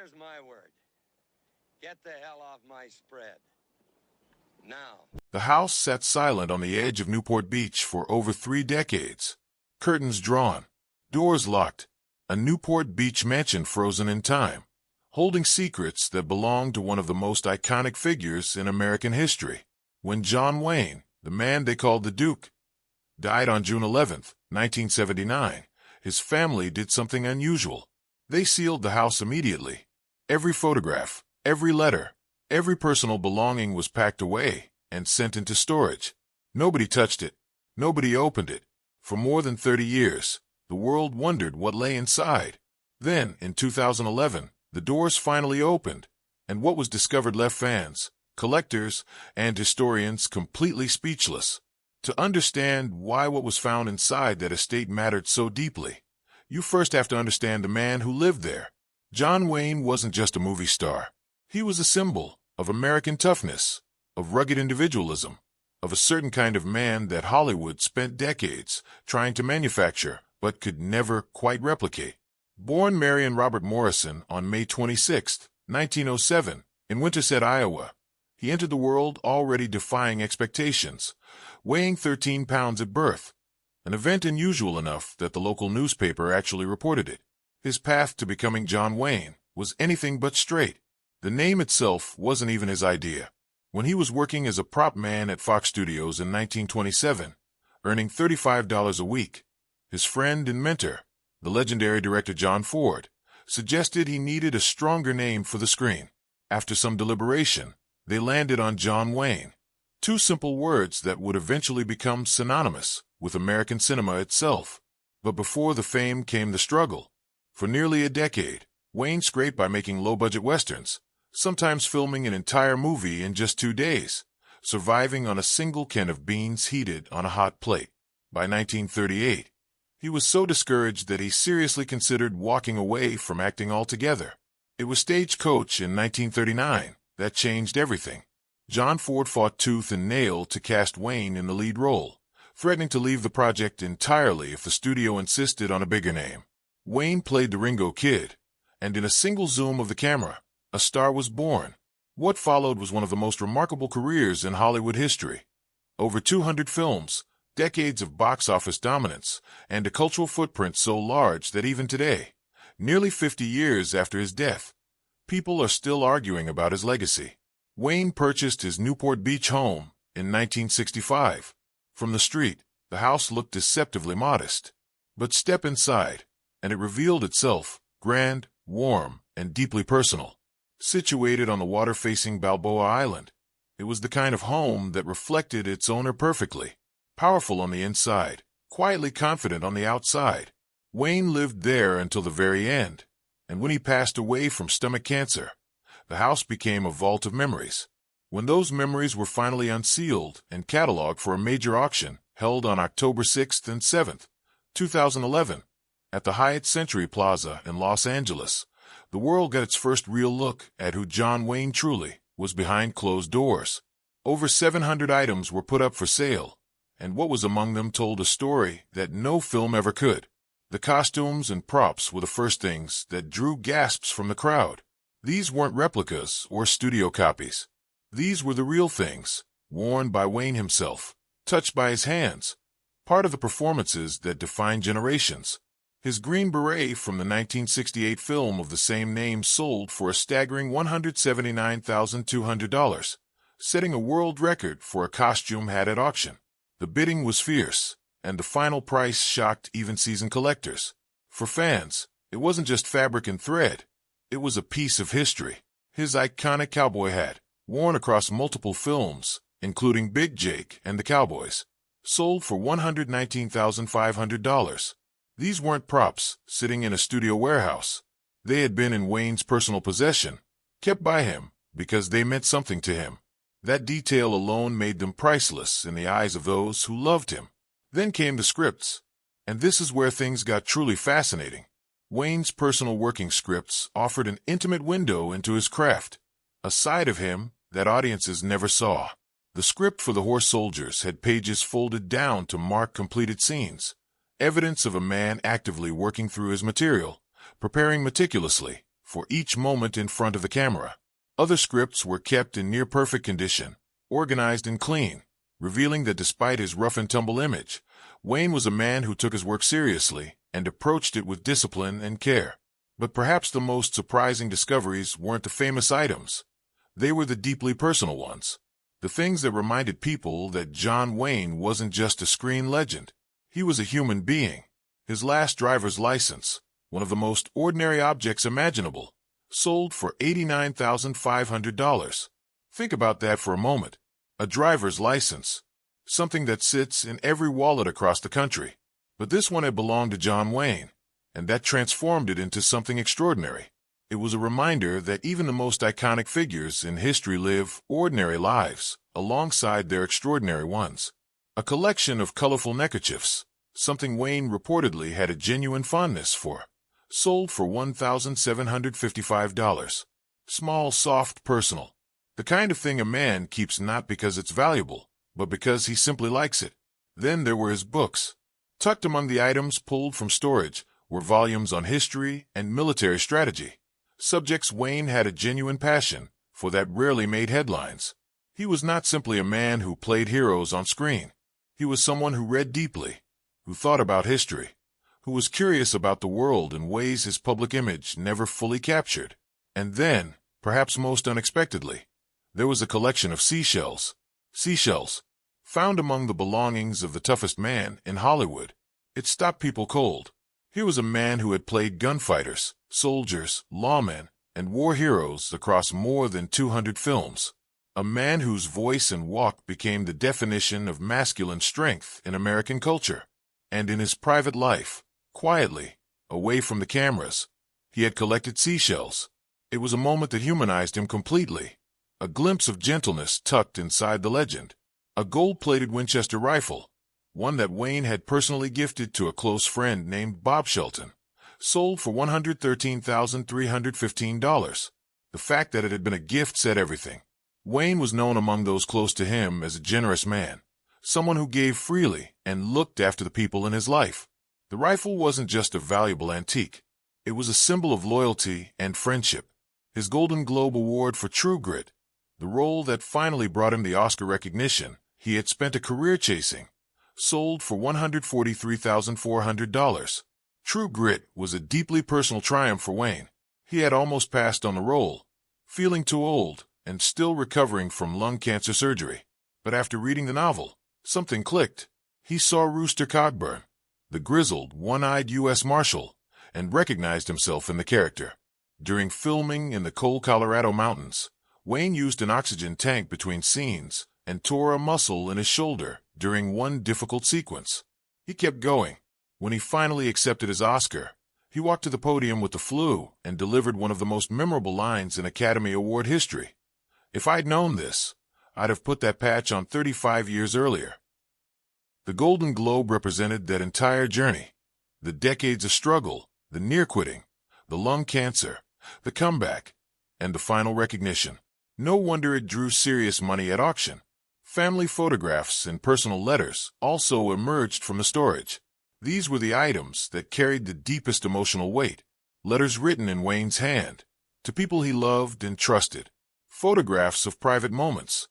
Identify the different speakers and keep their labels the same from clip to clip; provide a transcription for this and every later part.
Speaker 1: Here's my word. Get the hell off my spread. Now.
Speaker 2: The house sat silent on the edge of Newport Beach for over 3 decades. Curtains drawn, doors locked, a Newport Beach mansion frozen in time, holding secrets that belonged to one of the most iconic figures in American history. When John Wayne, the man they called the Duke, died on June 11, 1979, his family did something unusual. They sealed the house immediately. Every photograph, every letter, every personal belonging was packed away and sent into storage. Nobody touched it. Nobody opened it. For more than 30 years, the world wondered what lay inside. Then, in 2011, the doors finally opened, and what was discovered left fans, collectors, and historians completely speechless. To understand why what was found inside that estate mattered so deeply, you first have to understand the man who lived there. John Wayne wasn't just a movie star. He was a symbol of American toughness, of rugged individualism, of a certain kind of man that Hollywood spent decades trying to manufacture but could never quite replicate. Born Mary and Robert Morrison on May 26, 1907, in Winterset, Iowa, he entered the world already defying expectations, weighing 13 pounds at birth, an event unusual enough that the local newspaper actually reported it. His path to becoming John Wayne was anything but straight. The name itself wasn't even his idea. When he was working as a prop man at Fox Studios in 1927, earning $35 a week, his friend and mentor, the legendary director John Ford, suggested he needed a stronger name for the screen. After some deliberation, they landed on John Wayne, 2 simple words that would eventually become synonymous with American cinema itself. But before the fame came the struggle. For nearly a decade, Wayne scraped by making low-budget westerns, sometimes filming an entire movie in just 2 days, surviving on a single can of beans heated on a hot plate. By 1938, he was so discouraged that he seriously considered walking away from acting altogether. It was Stagecoach in 1939 that changed everything. John Ford fought tooth and nail to cast Wayne in the lead role, threatening to leave the project entirely if the studio insisted on a bigger name. Wayne played the Ringo Kid, and in a single zoom of the camera, a star was born. What followed was one of the most remarkable careers in Hollywood history. Over 200 films, decades of box office dominance, and a cultural footprint so large that even today, nearly 50 years after his death, people are still arguing about his legacy. Wayne purchased his Newport Beach home in 1965. From the street, the house looked deceptively modest. But step inside, and it revealed itself grand, warm, and deeply personal. Situated on the water-facing Balboa Island, it was the kind of home that reflected its owner perfectly. Powerful on the inside, quietly confident on the outside. Wayne lived there until the very end, and when he passed away from stomach cancer, the house became a vault of memories. When those memories were finally unsealed and cataloged for a major auction held on October 6th and 7th, 2011, at the Hyatt Century Plaza in Los Angeles, the world got its first real look at who John Wayne truly was behind closed doors. Over 700 items were put up for sale, and what was among them told a story that no film ever could. The costumes and props were the first things that drew gasps from the crowd. These weren't replicas or studio copies. These were the real things, worn by Wayne himself, touched by his hands, part of the performances that defined generations. His green beret from the 1968 film of the same name sold for a staggering $179,200, setting a world record for a costume had at auction. The bidding was fierce, and the final price shocked even seasoned collectors. For fans, it wasn't just fabric and thread. It was a piece of history. His iconic cowboy hat, worn across multiple films, including Big Jake and the Cowboys, sold for $119,500. These weren't props sitting in a studio warehouse. They had been in Wayne's personal possession, kept by him because they meant something to him. That detail alone made them priceless in the eyes of those who loved him. Then came the scripts, and this is where things got truly fascinating. Wayne's personal working scripts offered an intimate window into his craft, a side of him that audiences never saw. The script for The Horse Soldiers had pages folded down to mark completed scenes, evidence of a man actively working through his material, preparing meticulously for each moment in front of the camera. Other scripts were kept in near-perfect condition, organized and clean, revealing that despite his rough-and-tumble image, Wayne was a man who took his work seriously and approached it with discipline and care. But perhaps the most surprising discoveries weren't the famous items. They were the deeply personal ones. The things that reminded people that John Wayne wasn't just a screen legend. He was a human being. His last driver's license, one of the most ordinary objects imaginable, sold for $89,500. Think about that for a moment. A driver's license, something that sits in every wallet across the country. But this one had belonged to John Wayne, and that transformed it into something extraordinary. It was a reminder that even the most iconic figures in history live ordinary lives alongside their extraordinary ones. A collection of colorful neckerchiefs, something Wayne reportedly had a genuine fondness for, sold for $1,755. Small, soft, personal. The kind of thing a man keeps not because it's valuable, but because he simply likes it. Then there were his books. Tucked among the items pulled from storage were volumes on history and military strategy. Subjects Wayne had a genuine passion for that rarely made headlines. He was not simply a man who played heroes on screen. He was someone who read deeply, who thought about history, who was curious about the world in ways his public image never fully captured. And then, perhaps most unexpectedly, there was a collection of seashells. Seashells, found among the belongings of the toughest man in Hollywood. It stopped people cold. Here was a man who had played gunfighters, soldiers, lawmen, and war heroes across more than 200 films. A man whose voice and walk became the definition of masculine strength in American culture. And in his private life, quietly, away from the cameras, he had collected seashells. It was a moment that humanized him completely. A glimpse of gentleness tucked inside the legend. A gold-plated Winchester rifle, one that Wayne had personally gifted to a close friend named Bob Shelton, sold for $113,315. The fact that it had been a gift said everything. Wayne was known among those close to him as a generous man, someone who gave freely and looked after the people in his life. The rifle wasn't just a valuable antique. It was a symbol of loyalty and friendship. His Golden Globe Award for True Grit, the role that finally brought him the Oscar recognition he had spent a career chasing, sold for $143,400. True Grit was a deeply personal triumph for Wayne. He had almost passed on the role, feeling too old and still recovering from lung cancer surgery. But after reading the novel, something clicked. He saw Rooster Cogburn, the grizzled, one-eyed U.S. Marshal, and recognized himself in the character. During filming in the cold Colorado mountains, Wayne used an oxygen tank between scenes and tore a muscle in his shoulder during one difficult sequence. He kept going. When he finally accepted his Oscar, he walked to the podium with the flu and delivered one of the most memorable lines in Academy Award history. "If I'd known this, I'd have put that patch on 35 years earlier." The Golden Globe represented that entire journey. The decades of struggle, the near-quitting, the lung cancer, the comeback, and the final recognition. No wonder it drew serious money at auction. Family photographs and personal letters also emerged from the storage. These were the items that carried the deepest emotional weight. Letters written in Wayne's hand, to people he loved and trusted. Photographs of private moments,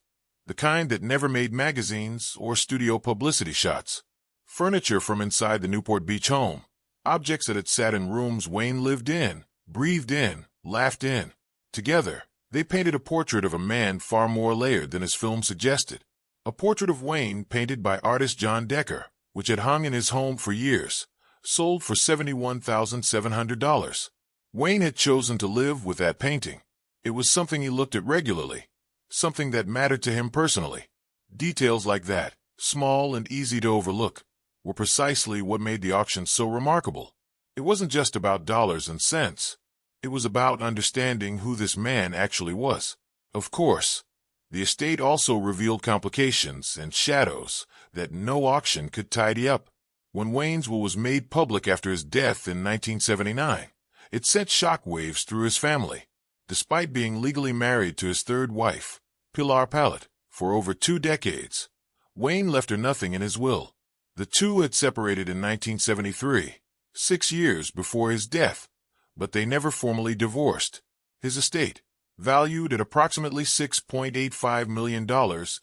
Speaker 2: the kind that never made magazines or studio publicity shots. Furniture from inside the Newport Beach home, objects that had sat in rooms Wayne lived in, breathed in, laughed in. Together, they painted a portrait of a man far more layered than his film suggested. A portrait of Wayne painted by artist John Decker, which had hung in his home for years, sold for $71,700. Wayne had chosen to live with that painting. It was something he looked at regularly, something that mattered to him personally. Details like that, small and easy to overlook, were precisely what made the auction so remarkable. It wasn't just about dollars and cents. It was about understanding who this man actually was. Of course, the estate also revealed complications and shadows that no auction could tidy up. When Wayne's will was made public after his death in 1979, it sent shockwaves through his family. Despite being legally married to his third wife, Pilar Pallet, for over 2 decades, Wayne left her nothing in his will. The two had separated in 1973, 6 years before his death, but they never formally divorced. His estate, valued at approximately $6.85 million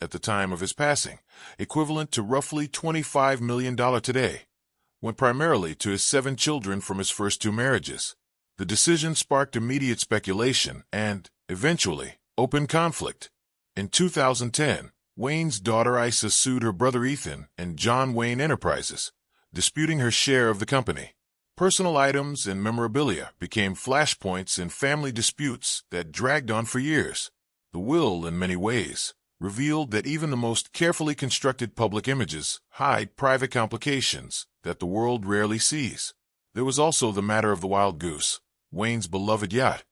Speaker 2: at the time of his passing, equivalent to roughly $25 million today, went primarily to his 7 children from his first 2 marriages. The decision sparked immediate speculation and, eventually, open conflict. In 2010, Wayne's daughter Isa sued her brother Ethan and John Wayne Enterprises, disputing her share of the company. Personal items and memorabilia became flashpoints in family disputes that dragged on for years. The will, in many ways, revealed that even the most carefully constructed public images hide private complications that the world rarely sees. There was also the matter of the Wild Goose, Wayne's beloved yacht,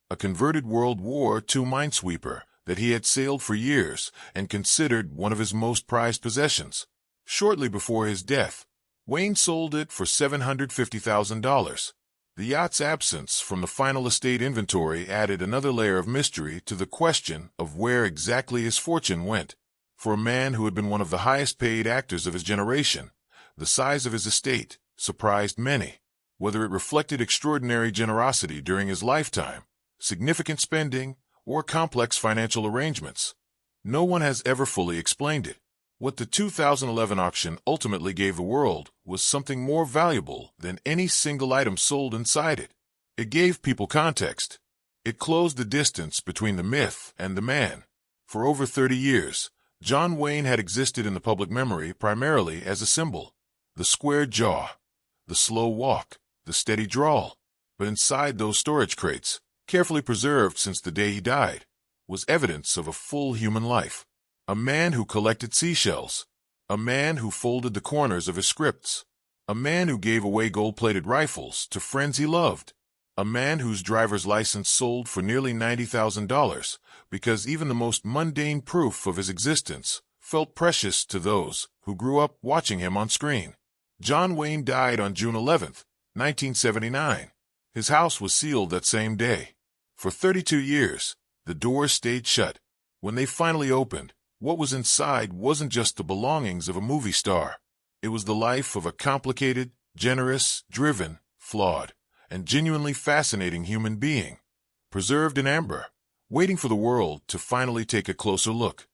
Speaker 2: a converted World War II minesweeper that he had sailed for years and considered one of his most prized possessions. Shortly before his death, Wayne sold it for $750,000. The yacht's absence from the final estate inventory added another layer of mystery to the question of where exactly his fortune went. For a man who had been one of the highest-paid actors of his generation, the size of his estate surprised many. Whether it reflected extraordinary generosity during his lifetime, significant spending, or complex financial arrangements, no one has ever fully explained it. What the 2011 auction ultimately gave the world was something more valuable than any single item sold inside it. It gave people context. It closed the distance between the myth and the man. For over 30 years, John Wayne had existed in the public memory primarily as a symbol. The square jaw, the slow walk, the steady drawl. But inside those storage crates, carefully preserved since the day he died, was evidence of a full human life. A man who collected seashells, a man who folded the corners of his scripts, a man who gave away gold-plated rifles to friends he loved, a man whose driver's license sold for nearly $90,000 because even the most mundane proof of his existence felt precious to those who grew up watching him on screen. John Wayne died on June 11, 1979. His house was sealed that same day. For 32 years, the doors stayed shut. When they finally opened, what was inside wasn't just the belongings of a movie star. It was the life of a complicated, generous, driven, flawed, and genuinely fascinating human being, preserved in amber, waiting for the world to finally take a closer look.